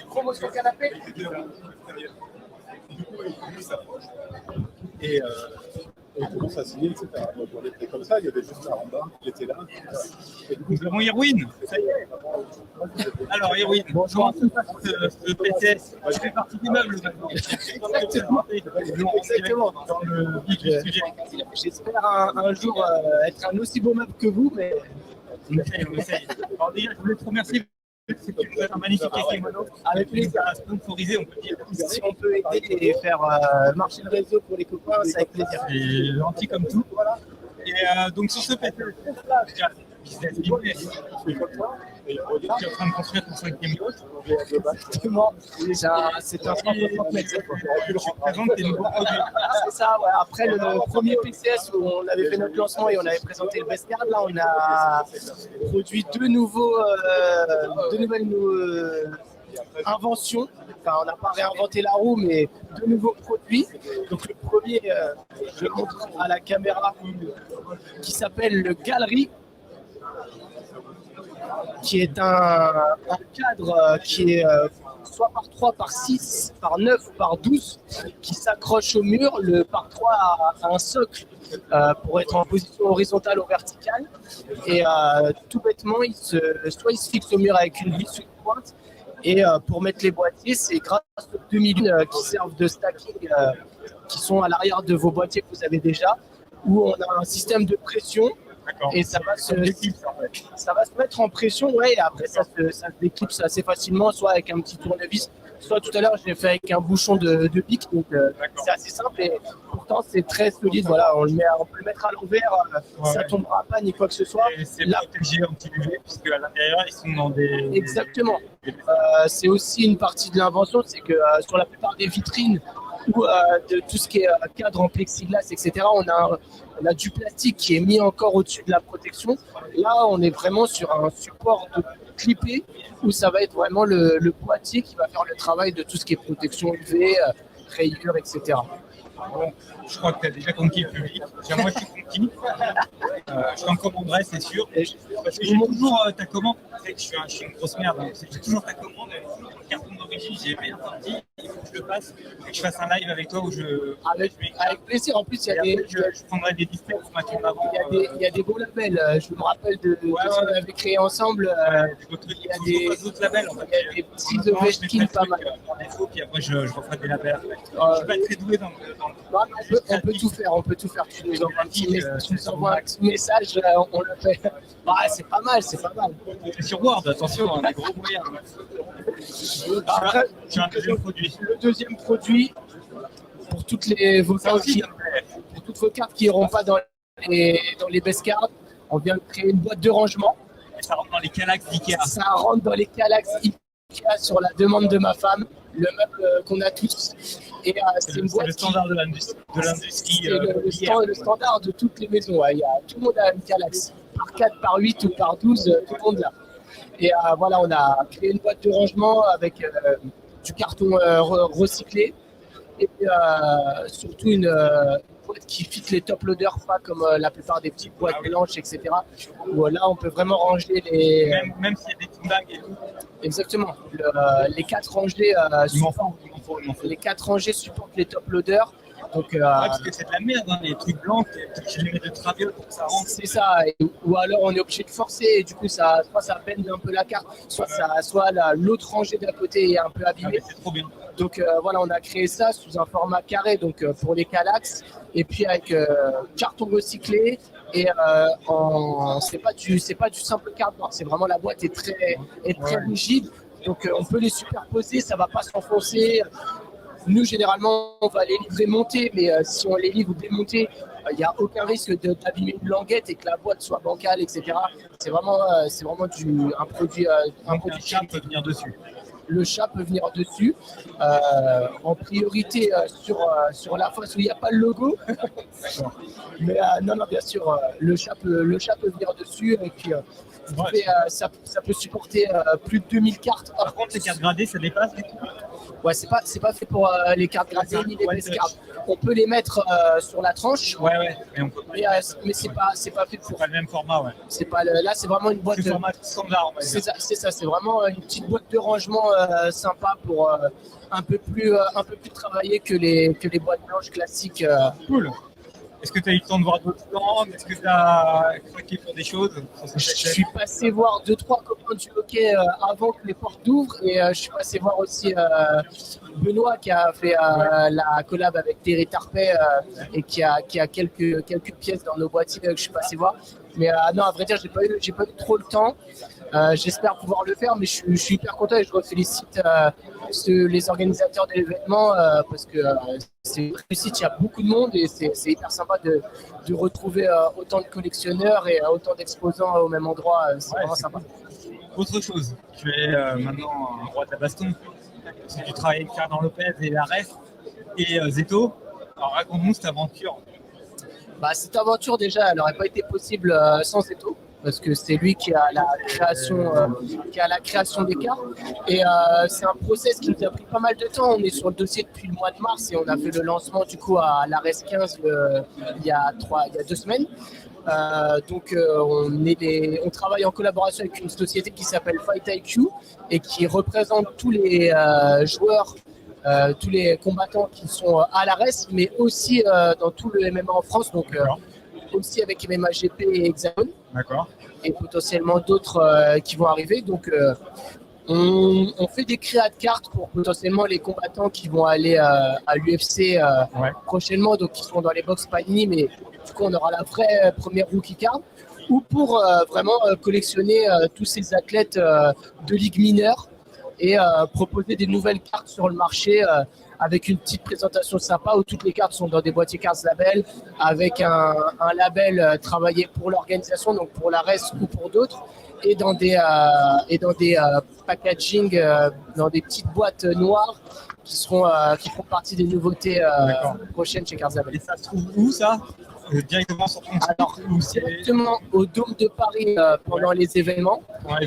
Promotion canapé. Et on commence à signer, etc. Donc on était comme ça, il y avait juste la Ramba qui était là. Nous avons Irwin. Ça y est. Alors Irwin, bonjour. Ce PCS, je fais partie des meubles maintenant. Exactement. Dans le vif du sujet. J'espère un jour être un aussi beau meuble que vous, mais On essaye. Alors déjà, je voulais te remercier. C'est un magnifique kimono avec plaisir à sponsoriser, on peut dire. si on peut aider et faire marcher le réseau pour les copains, c'est avec plaisir. C'est gentil comme tout. Et donc sur ce PCS, déjà, business business. Tu es en train de construire ton 5e yacht. Exactement. C'est un 160 mètres. Tu présentes tes nouveaux produits. C'est ça, ouais. Après le premier PCS où on avait fait notre lancement et on avait présenté le Best Card, là on a produit deux nouvelles inventions. Enfin, on n'a pas réinventé la roue, mais deux nouveaux produits. Donc le premier, je le montre à la caméra, qui s'appelle le Galerie, qui est un cadre qui est soit par 3, par 6, par 9, par 12, qui s'accroche au mur. Le par 3 a un socle pour être en position horizontale ou verticale. Et tout bêtement, soit il se fixe au mur avec une vis ou une pointe. Et pour mettre les boîtiers, c'est grâce aux 2000 qui servent de stacking, qui sont à l'arrière de vos boîtiers que vous avez déjà, où on a un système de pression. Et ça va se mettre en pression, ouais, et après ça se déclipse assez facilement, soit avec un petit tournevis, soit tout à l'heure je l'ai fait avec un bouchon de pique, donc c'est assez simple et pourtant c'est très solide. Voilà, on peut le mettre à l'envers, ça tombera pas ni quoi que ce soit. Et c'est protégé anti-UV puisque à l'intérieur ils sont dans des. Exactement. C'est aussi une partie de l'invention, c'est que sur la plupart des vitrines ou de tout ce qui est cadre en plexiglas, etc., on a du plastique qui est mis encore au-dessus de la protection. Là, on est vraiment sur un support de clippé où ça va être vraiment le boîtier qui va faire le travail de tout ce qui est protection UV, rayures, etc. Bon, je crois que tu as déjà conquis le public. Moi, je suis conquis. Je t'en commanderai, c'est sûr. Parce que j'ai toujours ta commande. Je suis une grosse merde. J'ai toujours ta commande. Le carton d'origine, j'ai bien sorti. Il faut que je le passe et que je fasse un live avec toi où je. Avec plaisir. En plus, il y a des. Je prendrai des displays pour mettre en avant. Il y a des beaux labels. Je me rappelle de ce qu'on avait créé ensemble. Il y a d'autres labels. En fait. Il y a des petits Ovechkin pas mal. Puis après, je referai des labels. Je suis pas très doué dans on peut tout faire. Tu nous envoies un petit message, on le fait. C'est pas mal. C'est sur Word, attention, des gros moyens. Après, le deuxième produit, pour toutes vos cartes qui n'iront pas dans les best cards, on vient de créer une boîte de rangement. Et ça rentre dans les Kallax d'Ikea. Ça rentre dans les Kallax Ikea sur la demande de ma femme, le meuble qu'on a tous. Et c'est une boîte. Le standard de l'industrie. C'est le standard de toutes les maisons. Ouais. Tout le monde a une Kallax. Par 4, par 8 ou par 12, tout le monde l'a. Et voilà, on a créé une boîte de rangement avec du carton recyclé et surtout une boîte qui fit les top loaders, pas comme la plupart des petites boîtes blanches, etc. Où là, on peut vraiment ranger les. Même s'il y a des team bags et tout. Exactement. Les 4 rangées. Les 4 rangées supportent les top loaders. Donc, parce que c'est de la merde, hein, les trucs blancs, je les mets de traviole pour que ça rentre. C'est ça, ou alors on est obligé de forcer et du coup soit ça bende un peu la carte, soit l'autre rangée d'à côté est un peu abîmée. C'est trop bien. Donc voilà, on a créé ça sous un format carré donc pour les Kallax et puis avec carton recyclé et c'est pas du simple cardboard, c'est vraiment la boîte est très rigide, donc on peut les superposer, ça va pas s'enfoncer. Nous, généralement, on va les livrer montés, mais si on les livre démontés, il n'y a aucun risque d'abîmer une languette et que la boîte soit bancale, etc. C'est vraiment un produit. Le chat peut venir dessus. Le chat peut venir dessus. En priorité sur la face où il n'y a pas le logo. Mais non, bien sûr, le chat peut venir dessus. Et puis, Ça peut supporter plus de 2000 cartes. Par contre, les cartes gradées, ça dépasse du coup. Ouais, c'est pas fait pour les cartes gradées ni les base cards. On peut les mettre sur la tranche. Ouais, mais on peut pas. Mais c'est pas fait pour. C'est pas le même format, ouais. C'est pas là, c'est vraiment une boîte. C'est format standard. C'est ça, c'est vraiment une petite boîte de rangement sympa pour un peu plus travaillé que les boîtes blanches classiques. Cool. Est-ce que tu as eu le temps de voir d'autres stands? Est-ce que tu as craqué pour des choses? Je suis passé voir 2-3 copains du hockey avant que les portes ouvrent et je suis passé voir aussi Benoît qui a fait la collab avec Terry Tarpey et qui a quelques pièces dans nos boîtiers que je suis passé voir. Mais non, à vrai dire, j'ai pas eu trop le temps. J'espère pouvoir le faire, mais je suis hyper content et je félicite les organisateurs de l'événement parce que c'est une réussite, il y a beaucoup de monde et c'est hyper sympa de retrouver autant de collectionneurs et autant d'exposants au même endroit. C'est vraiment sympa. Autre chose, tu es maintenant un roi de la baston. Parce que tu travailles avec Fernand Lopez et Lares et Zeto. Alors raconte-nous cette aventure. Cette aventure déjà, elle n'aurait pas été possible sans Zeto. Parce que c'est lui qui a la création des cartes. Et c'est un process qui nous a pris pas mal de temps. On est sur le dossier depuis le mois de mars et on a fait le lancement du coup à l'Ares 15 il y a 2 semaines. On travaille en collaboration avec une société qui s'appelle Fight IQ et qui représente tous les joueurs, tous les combattants qui sont à l'Ares, mais aussi dans tout le MMA en France. Donc aussi avec MMA GP et Hexagon. D'accord. Et potentiellement d'autres qui vont arriver. Donc, on fait des créas de cartes pour potentiellement les combattants qui vont aller à l'UFC prochainement, donc qui seront dans les box Panini, mais du coup, on aura la vraie première rookie card. Ou pour vraiment collectionner tous ces athlètes de ligue mineure et proposer des nouvelles cartes sur le marché avec une petite présentation sympa où toutes les cartes sont dans des boîtiers cartes label avec un label travaillé pour l'organisation, donc pour la RES ou pour d'autres, et dans des packaging, dans des petites boîtes noires qui font partie des nouveautés prochaines chez Cartes Label. Et ça se trouve où ça? Directement sur ton site? Alors, directement au Dôme de Paris pendant les événements.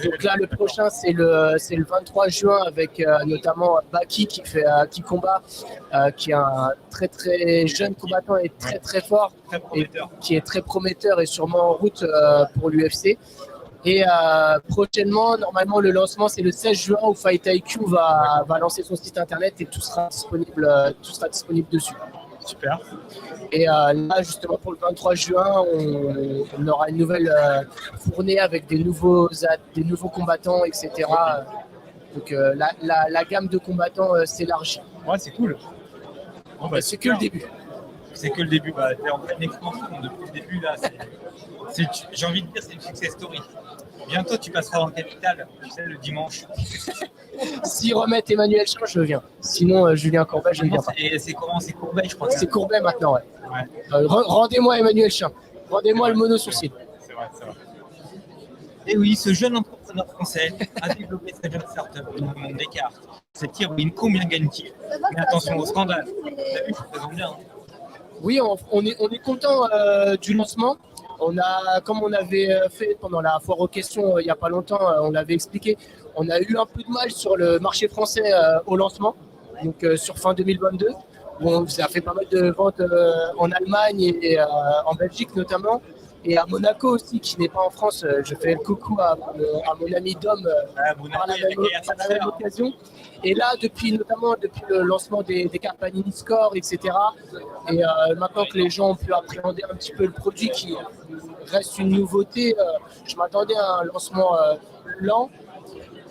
Donc là, le prochain, c'est le 23 juin avec notamment Baki qui combat, qui est un très très jeune combattant et très très fort, et qui est très prometteur et sûrement en route pour l'UFC. Et prochainement, normalement, le lancement, c'est le 16 juin où Fight IQ va lancer son site internet et tout sera disponible dessus. Super. Et là, justement, pour le 23 juin, on aura une nouvelle fournée avec des nouveaux combattants, etc. Donc la gamme de combattants s'élargit. Ouais, c'est cool. Bon, c'est que le début. C'est que le début. T'es en pleine expansion depuis le début. Là, j'ai envie de dire, c'est une success story. Bientôt, tu passeras dans le Capital, tu sais, le dimanche. S'ils remettent Emmanuel Chin, je viens. Sinon, Julien Courbet, je ne viens pas. Et c'est comment? C'est Courbet, je crois. C'est Courbet maintenant, ouais. Rendez-moi Emmanuel Chin. Rendez-moi le mono-sourcil. C'est vrai. Et oui, ce jeune entrepreneur français a développé sa jeune start-up dans le monde des cartes. Cette Irwin, combien gagne-t-il? Mais attention au scandale. T'as vu, je présente bien. Oui, on est content du lancement. Comme on avait fait pendant la foire aux questions il n'y a pas longtemps, on l'avait expliqué, on a eu un peu de mal sur le marché français au lancement, donc sur fin 2022. Bon, ça a fait pas mal de ventes en Allemagne et en Belgique notamment, et à Monaco aussi, qui n'est pas en France. Je fais le coucou à mon ami Dom par la même occasion. Et là, notamment depuis le lancement des cartes Panini Score, etc., et maintenant que les gens ont pu appréhender un petit peu le produit qui reste une nouveauté, je m'attendais à un lancement lent.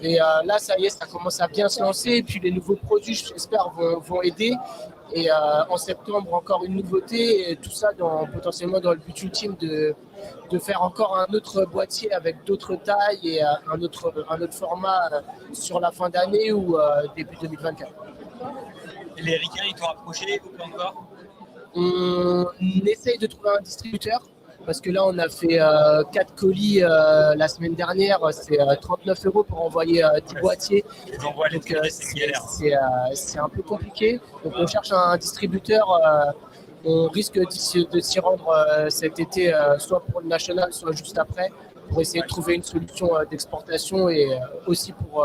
Et là, ça y est, ça commence à bien se lancer. Et puis les nouveaux produits, j'espère, vont aider. Et en septembre, encore une nouveauté. Et tout ça potentiellement dans le but ultime de faire encore un autre boîtier avec d'autres tailles et un autre format sur la fin d'année ou début 2024. Et les ricains, ils t'ont rapproché ou pas encore? On essaye de trouver un distributeur. Parce que là, on a fait 4 colis la semaine dernière, c'est 39 € pour envoyer 10 boîtiers. Donc c'est un peu compliqué. Donc on cherche un distributeur. On risque de s'y rendre cet été, soit pour le national, soit juste après, pour essayer de trouver une solution d'exportation et aussi pour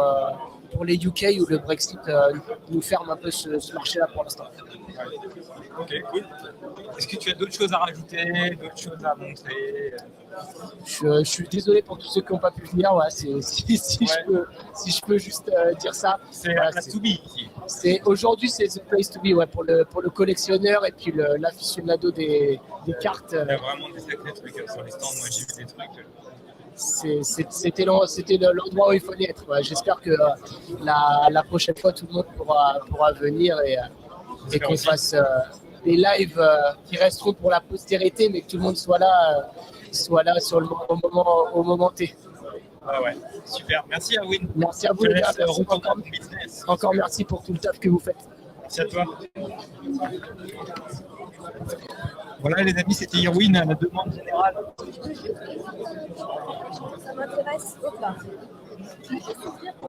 les UK où le Brexit nous ferme un peu ce marché-là pour l'instant. Ok, cool. Est-ce que tu as d'autres choses à rajouter, d'autres choses à montrer? Je suis désolé pour tous ceux qui n'ont pas pu venir. Ouais, si je peux juste dire ça. C'est Voilà, la to be ici. Aujourd'hui, c'est the place to be pour le collectionneur et puis l'aficionado des cartes. Il y a vraiment des sacrés trucs sur les stands. Moi, j'ai vu des trucs. C'était l'endroit où il fallait être. Ouais. J'espère que la prochaine fois, tout le monde pourra venir et qu'on fasse des lives qui resteront pour la postérité, mais que tout le monde soit là sur au moment T. Ouais, super. Merci, Erwin. Merci à vous, Je te les gars. laisse Merci retourner à ton business. encore merci pour tout le taf que vous faites. Merci à toi. Voilà, les amis, c'était Erwin à la demande générale. Ça m'intéresse. Hop là.